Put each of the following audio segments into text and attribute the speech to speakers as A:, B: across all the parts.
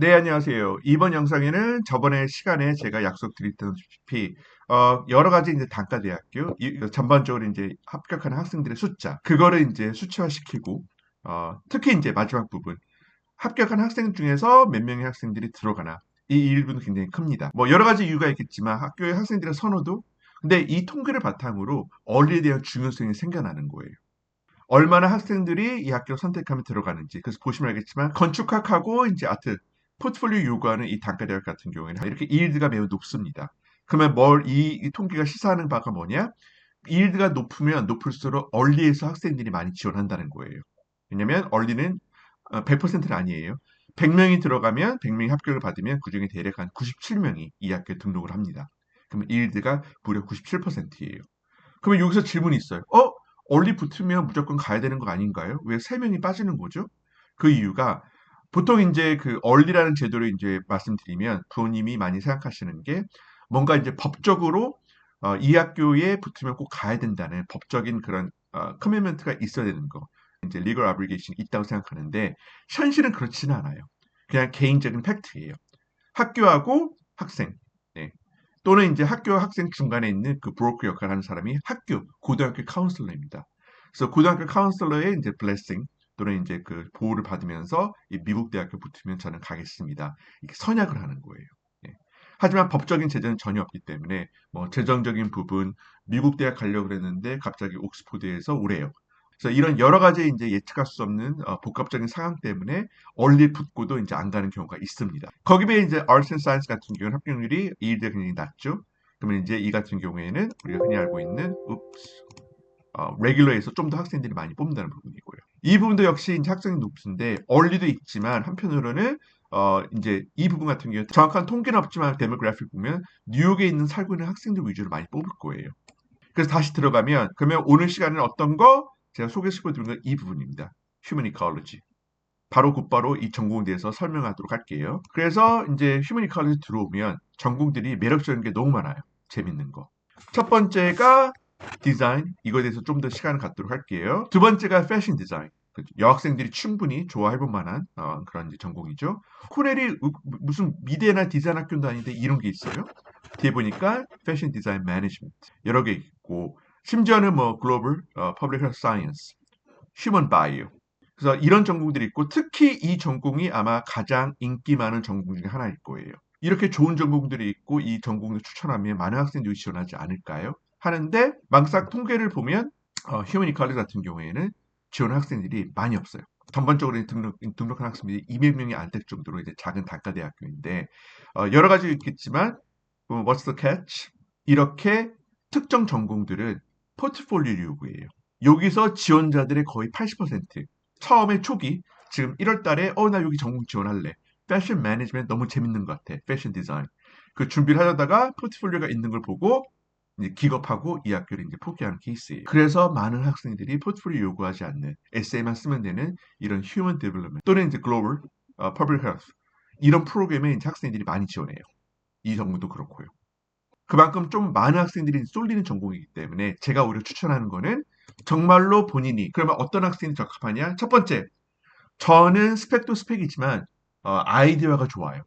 A: 네, 안녕하세요. 이번 영상에는 저번에 시간에 제가 약속드렸다시피 여러 가지 이제 단과대학교 전반적으로 이제 합격하는 학생들의 숫자 그거를 이제 수치화시키고 특히 이제 마지막 부분 합격한 학생 중에서 몇 명의 학생들이 들어가나 이 일부는 굉장히 큽니다. 뭐 여러 가지 이유가 있겠지만 학교의 학생들의 선호도 근데 이 통계를 바탕으로 얼리에 대한 중요성이 생겨나는 거예요. 얼마나 학생들이 이 학교를 선택하면 들어가는지. 그래서 보시면 알겠지만 건축학하고 이제 아트 포트폴리오 요구하는 이 단과대학 같은 경우에는 이렇게 이일드가 매우 높습니다. 그러면 이 통계가 시사하는 바가 뭐냐? 이일드가 높으면 높을수록 얼리에서 학생들이 많이 지원한다는 거예요. 왜냐면 얼리는 100%는 아니에요. 100명이 들어가면 100명이 합격을 받으면 그중에 대략 한 97명이 이 학교에 등록을 합니다. 그러면 이일드가 무려 97%예요. 그러면 여기서 질문이 있어요. 얼리 붙으면 무조건 가야 되는 거 아닌가요? 왜 3명이 빠지는 거죠? 그 이유가 보통 이제 그 얼리라는 제도를 이제 말씀드리면 부모님이 많이 생각하시는 게 뭔가 이제 법적으로 이 학교에 붙으면 꼭 가야 된다는 법적인 그런 커미트먼트가 있어야 되는 거. 이제 리걸 아브리게이션이 있다고 생각하는데 현실은 그렇지는 않아요. 그냥 개인적인 팩트예요. 학교하고 학생, 네. 또는 이제 학교 학생 중간에 있는 그 브로커 역할을 하는 사람이 고등학교 카운슬러입니다. 그래서 고등학교 카운슬러의 이제 블레싱 또는 이제 그 보호를 받으면서 이 미국 대학교 붙으면 저는 가겠습니다. 이렇게 선약을 하는 거예요. 예. 하지만 법적인 제재는 전혀 없기 때문에 뭐 재정적인 부분 미국 대학 가려고 그랬는데 갑자기 옥스포드에서 오래요. 그래서 이런 여러 가지 이제 예측할 수 없는 복합적인 상황 때문에 얼리 붙고도 이제 안 가는 경우가 있습니다. 거기에 이제 Arts and Science 같은 경우는 합격률이 2대 굉장히 낮죠. 그러면 이제 이 같은 경우에는 우리가 흔히 알고 있는 레귤러에서 좀 더 학생들이 많이 뽑는다는 부분이고요. 이 부분도 역시 이제 학생이 높은데 얼리도 있지만 한편으로는 이제 이 부분 같은 경우 정확한 통계는 없지만 데모그래픽 보면 뉴욕에 있는 살고 있는 학생들 위주로 많이 뽑을 거예요. 그래서 다시 들어가면 그러면 오늘 시간은 어떤 거? 제가 소개시켜 드린 건 이 부분입니다. Human Ecology. 바로 곧바로 이 전공에 대해서 설명하도록 할게요. 그래서 이제 휴먼 이컬리지 들어오면 전공들이 매력적인 게 너무 많아요. 재밌는 거. 첫 번째가 디자인. 이거에 대해서 좀 더 시간을 갖도록 할게요. 두 번째가 패션 디자인. 여학생들이 충분히 좋아해볼 만한 그런 이제 전공이죠. 코넬이 무슨 미대나 디자인 학교도 아닌데 이런 게 있어요. 뒤에 보니까 패션 디자인 매니지먼트 여러 개 있고 심지어는 뭐 글로벌 퍼블릭 헬스 사이언스, 휴먼 바이오 그래서 이런 전공들이 있고 특히 이 전공이 아마 가장 인기 많은 전공 중에 하나일 거예요. 이렇게 좋은 전공들이 있고 이 전공을 추천하면 많은 학생들이 지원하지 않을까요? 하는데 막상 통계를 보면 휴먼 이컬리 같은 경우에는 지원 학생들이 많이 없어요. 전반적으로 등록한 학생들이 200명이 안 될 정도로 이제 작은 단과 대학교인데 여러 가지 있겠지만 what's the catch? 이렇게 특정 전공들은 포트폴리오 요구예요. 여기서 지원자들의 거의 80% 처음에 초기 지금 1월 달에 나 여기 전공 지원할래. 패션 매니지먼트 너무 재밌는 것 같아. 패션 디자인. 그 준비를 하려다가 포트폴리오가 있는 걸 보고 이제 기겁하고 이 학교를 이제 포기하는 케이스예요. 그래서 많은 학생들이 포트폴리오 요구하지 않는 에세이만 쓰면 되는 이런 휴먼 데벨롭먼트 또는 이제 글로벌 퍼블릭 헬스 이런 프로그램에 이제 학생들이 많이 지원해요. 이 전공도 그렇고요. 그만큼 좀 많은 학생들이 쏠리는 전공이기 때문에 제가 오히려 추천하는 거는 정말로 본인이 그러면 어떤 학생이 적합하냐? 첫 번째, 저는 스펙도 스펙이지만 아이디어가 좋아요.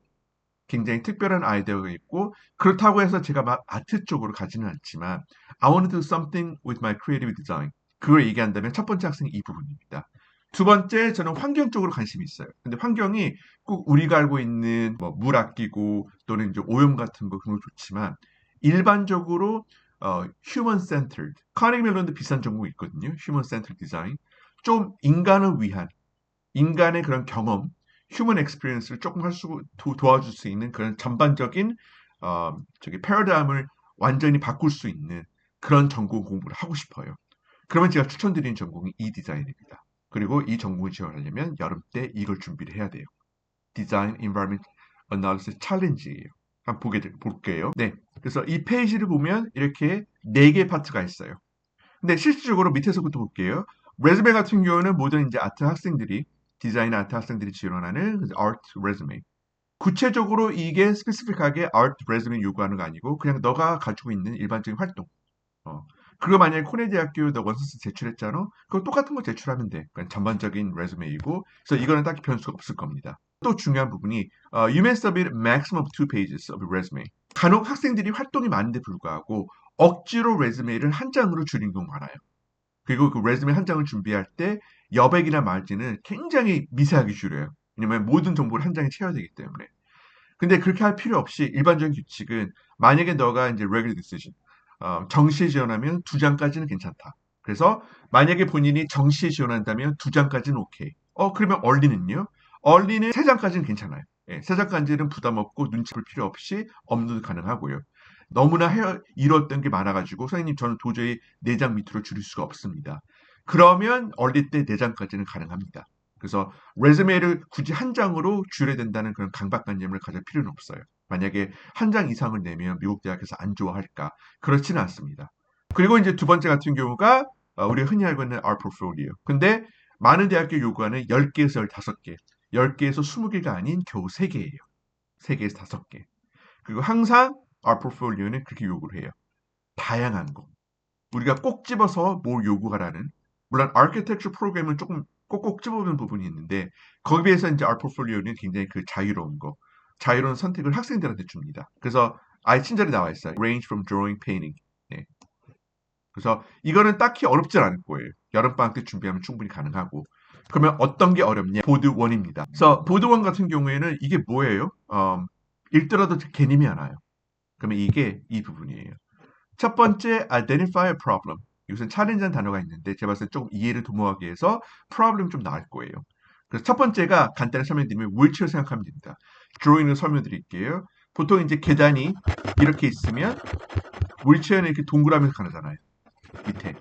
A: 굉장히 특별한 아이디어가 있고 그렇다고 해서 제가 막 아트 쪽으로 가지는 않지만 I want to do something with my creative design. 그걸 얘기한다면 첫 번째 학생이 이 부분입니다. 두 번째, 저는 환경 쪽으로 관심이 있어요. 근데 환경이 꼭 우리가 알고 있는 뭐 물 아끼고 또는 이제 오염 같은 거 그런 거 좋지만 일반적으로 human centered. 카네기 멜론도 비싼 전공이 있거든요. human centered 디자인. 좀 인간을 위한 인간의 그런 경험, 휴먼 experience를 조금 도와줄 수 있는 그런 전반적인 패러다임을 완전히 바꿀 수 있는 그런 전공 공부를 하고 싶어요. 그러면 제가 추천드리는 전공이 이 디자인입니다. 그리고 이 전공을 지원하려면 여름 때 이걸 준비를 해야 돼요. 디자인 인바이러먼트 어나리시스 챌린지예요. 한번 볼게요. 네. 그래서 이 페이지를 보면 이렇게 4개 파트가 있어요. 근데 실질적으로 밑에서부터 볼게요. 레즈메 같은 경우는 모든 이제 아트 학생들이 디자인 아트 학생들이 지원하는 아트 레즈메. 구체적으로 이게 스페시픽하게 아트 레즈메 요구하는 거 아니고 그냥 너가 가지고 있는 일반적인 활동. 어, 그거 만약에 코넬 대학교 너 원서스 제출했잖아? 그거 똑같은 거 제출하면 돼. 그러니까 전반적인 레주메이고. 그래서 이거는 딱히 변수가 없을 겁니다. 또 중요한 부분이 you may submit maximum of 2 pages of resume. 간혹 학생들이 활동이 많은데 불구하고 억지로 레주메이를 한 장으로 줄인 경우 많아요. 그리고 그 레주메 한 장을 준비할 때 여백이나 마진을 굉장히 미세하게 줄여요. 왜냐면 모든 정보를 한 장에 채워야 되기 때문에. 근데 그렇게 할 필요 없이 일반적인 규칙은 만약에 너가 이제 regular decision, 정시에 지원하면 2장까지는 괜찮다. 그래서 만약에 본인이 정시에 지원한다면 2장까지는 오케이. 그러면 얼리는요? 얼리는 3장까지는 괜찮아요. 예, 3장까지는 부담 없고 눈치 볼 필요 없이 업로드 가능하고요. 너무나 이뤘던 게 많아가지고 선생님 저는 도저히 4장 밑으로 줄일 수가 없습니다. 그러면 얼릴 때 4장까지는 가능합니다. 그래서 레즈메를 굳이 한 장으로 줄여야 된다는 그런 강박관념을 가질 필요는 없어요. 만약에 한 장 이상을 내면 미국 대학에서 안 좋아할까? 그렇지는 않습니다. 그리고 이제 두 번째 같은 경우가 우리가 흔히 알고 있는 R portfolio. 근데 많은 대학교 요구하는 10개에서 15개, 10개에서 20개가 아닌 겨우 3개예요. 3개에서 5개. 그리고 항상 R portfolio는 그렇게 요구를 해요. 다양한 거. 우리가 꼭 집어서 뭘 요구하라는, 물론 architecture 프로그램은 조금 꼭꼭 집어보는 부분이 있는데 거기에 비해서 이제 R portfolio는 굉장히 그 자유로운 거, 자유로운 선택을 학생들한테 줍니다. 그래서 아예 친절히 나와 있어요. Range from drawing, painting. 네. 그래서 이거는 딱히 어렵지 않을 거예요. 여름방학 때 준비하면 충분히 가능하고. 그러면 어떤 게 어렵냐? 보드 1입니다. 그래서 보드 1 같은 경우에는 이게 뭐예요? 읽더라도 개념이 안 와요. 그러면 이게 이 부분이에요. 첫 번째, identify a problem. 이것은 챌린지한 단어가 있는데 제가 봤을 때 조금 이해를 도모하기 위해서 problem 좀 나을 거예요. 그래서 첫 번째가 간단히 설명드리면 윌체어 생각하면 됩니다. 드로잉을 설명드릴게요. 보통 이제 계단이 이렇게 있으면 윌체어는 이렇게 동그라미에서 가잖아요. 밑에.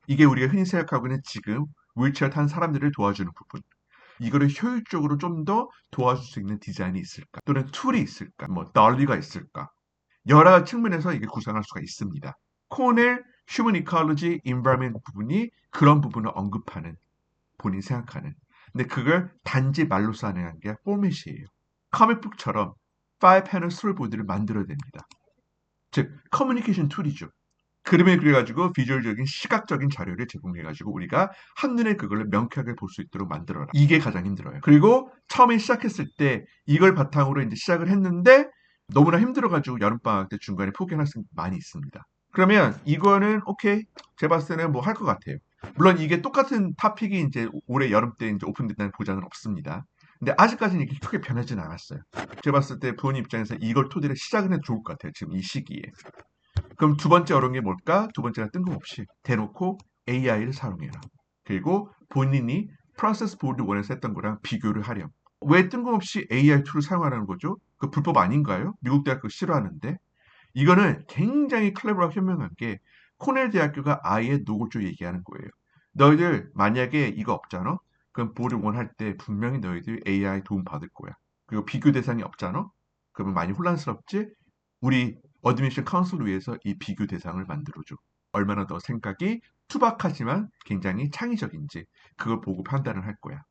A: 이게 우리가 흔히 생각하고 있는 지금 윌체어 탄 사람들을 도와주는 부분. 이거를 효율적으로 좀 더 도와줄 수 있는 디자인이 있을까? 또는 툴이 있을까? 뭐 dolly가 있을까? 여러 가지 측면에서 이게 구상할 수가 있습니다. 코넬 휴먼 이컬러지 인바이러먼트 부분이 그런 부분을 언급하는 본인이 생각하는. 근데 그걸 단지 말로 써내는 게 포맷이에요. 커믹북처럼 5패널 스토리보드를 만들어야 됩니다. 즉 커뮤니케이션 툴이죠. 그림을 그려가지고 비주얼적인 시각적인 자료를 제공해가지고 우리가 한눈에 그걸 명쾌하게 볼 수 있도록 만들어라. 이게 가장 힘들어요. 그리고 처음에 시작했을 때 이걸 바탕으로 이제 시작을 했는데 너무나 힘들어가지고 여름방학 때 중간에 포기한 학생 많이 있습니다. 그러면 이거는 오케이. 제가 봤을 때는 뭐 할 것 같아요. 물론 이게 똑같은 토픽이 이제 올해 여름 때 이제 오픈된다는 보장은 없습니다. 근데 아직까지는 이렇게 크게 변하지는 않았어요. 제가 봤을 때 부모님 입장에서 이걸 토대로 시작은 해도 좋을 것 같아요. 지금 이 시기에. 그럼 두 번째 어려운 게 뭘까? 두 번째가 뜬금없이 대놓고 AI를 사용해라. 그리고 본인이 프로세스 보드 원에서 했던 거랑 비교를 하렴. 왜 뜬금없이 AI 툴을 사용하라는 거죠? 그 불법 아닌가요? 미국 대학교 싫어하는데. 이거는 굉장히 클레버하고 현명한 게 코넬 대학교가 아예 노골적으로 얘기하는 거예요. 너희들 만약에 이거 없잖아? 그럼 보드 원 할 때 분명히 너희들 AI 도움 받을 거야. 그리고 비교 대상이 없잖아? 그러면 많이 혼란스럽지? 우리 어드미션 카운슬을 위해서 이 비교 대상을 만들어줘. 얼마나 더 생각이 투박하지만 굉장히 창의적인지 그걸 보고 판단을 할 거야.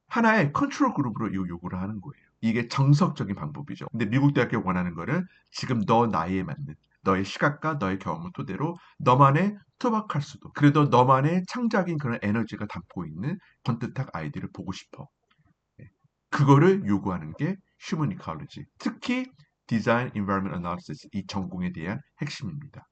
A: 하나의 컨트롤 그룹으로 이 요구를 하는 거예요. 이게 정석적인 방법이죠. 근데 미국 대학교 원하는 거는 지금 너 나이에 맞는 너의 시각과 너의 경험을 토대로 너만의 투박할 수도 그래도 너만의 창작인 그런 에너지가 담고 있는 번듯한 아이디를 보고 싶어. 네. 그거를 요구하는 게 휴먼 이컬러지. 특히 디자인 인바이러먼트 어널리시스 이 전공에 대한 핵심입니다.